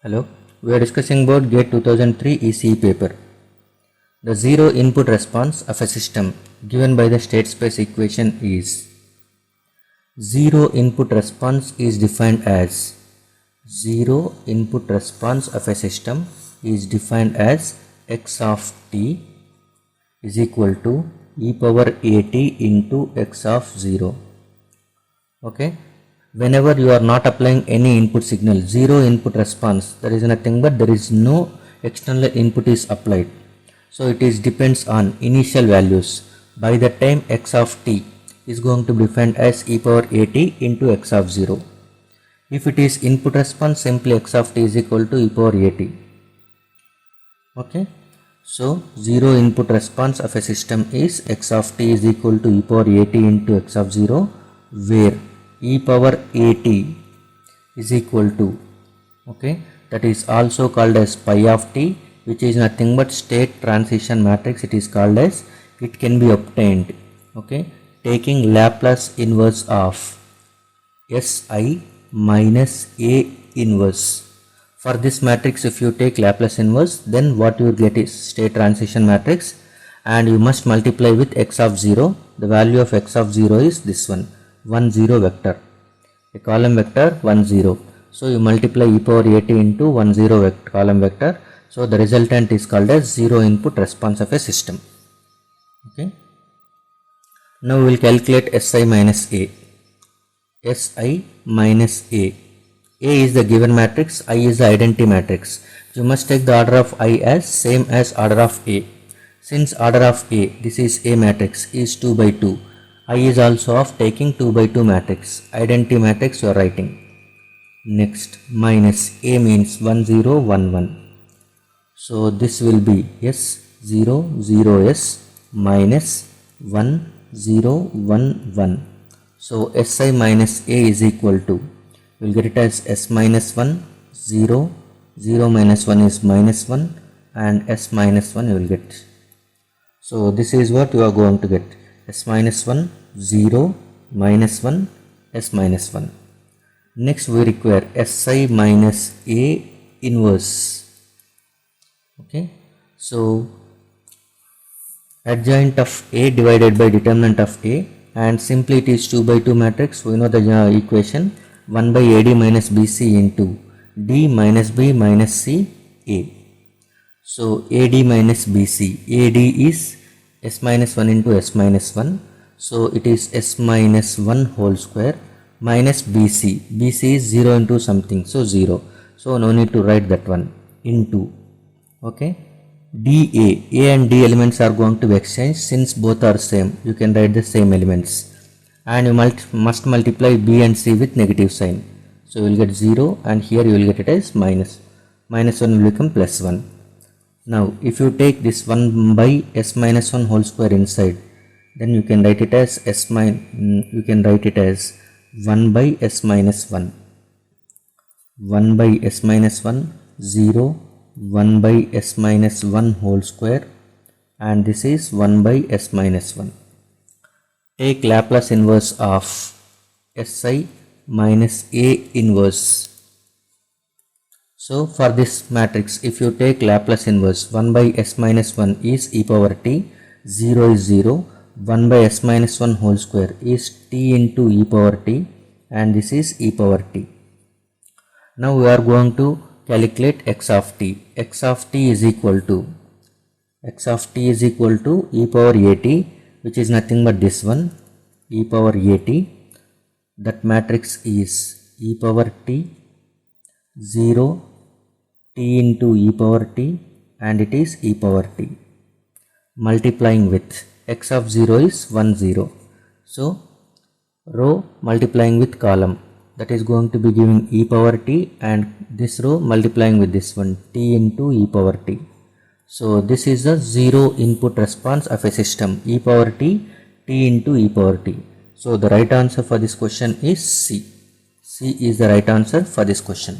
Hello, we are discussing about GATE 2003 ECE paper. The zero input response of a system given by the state space equation is zero input response is defined as zero input response of a system is defined as x of t is equal to e power at into x of 0. Okay. Whenever you are not applying any input signal, zero input response, there is nothing but there is no external input is applied. So it is depends on initial values. By the time x of t is going to be defined as e power at into x of 0. If it is input response, simply x of t is equal to e power at. Okay. So zero input response of a system is x of t is equal to e power at into x of 0, where e power at is equal to, okay, that is also called as pi of t, which is nothing but state transition matrix. It is called as, it can be obtained, okay, taking Laplace inverse of Si minus A inverse. For this matrix, if you take Laplace inverse, then what you get is state transition matrix, and you must multiply with x of 0. The value of x of 0 is this one, 1 0 vector, a column vector 1 0. So you multiply e power at into 1 0 vector, column vector. So the resultant is called as zero input response of a system. Okay. Now we will calculate Si minus A. Si minus A. A is the given matrix, I is the identity matrix. You must take the order of I as same as order of A. Since order of A, this is A matrix, is 2 by 2. I is also of taking 2 by 2 matrix, identity matrix you are writing. Next, minus A means 1 0 1 1. So this will be S 0 0 S minus 1 0 1 1. So Si minus A is equal to, we will get it as S minus 1 0 0 minus 1 is minus 1, and S minus 1 you will get. So this is what you are going to get. S minus 1 0 minus 1 S minus 1. Next we require Si minus A inverse. Okay. So adjoint of A divided by determinant of A, and simply it is 2 by 2 matrix. We know the equation, 1 by AD minus BC into D minus B minus C A. So AD minus BC, AD is S minus 1 into S minus 1. So it is S minus 1 whole square minus BC. BC is 0 into something, so 0. So no need to write that one, into, okay, DA. A and D elements are going to be exchanged. Since both are same, you can write the same elements. And you must multiply B and C with negative sign. So you will get 0, and here you will get it as minus. Minus 1 will become plus 1. Now if you take this 1 by S minus 1 whole square inside, then you can write it as you can write it as 1 by S minus 1. 1 by S minus 1 0, 1 by S minus 1 whole square, and this is 1 by S minus 1. Take Laplace inverse of Si minus A inverse. So for this matrix, if you take Laplace inverse, 1 by S minus 1 is e power t, 0 is 0, 1 by S minus 1 whole square is t into e power t, and this is e power t. Now we are going to calculate x of t. X of t is equal to, e power at, which is nothing but this one, e power at. That matrix is e power t, 0, t into e power t, and it is e power t. Multiplying with x of 0 is 1 0. So row multiplying with column, that is going to be giving e power t, and this row multiplying with this one, t into e power t. So this is the zero input response of a system, e power t, t into e power t. So the right answer for this question is C. C is the right answer for this question.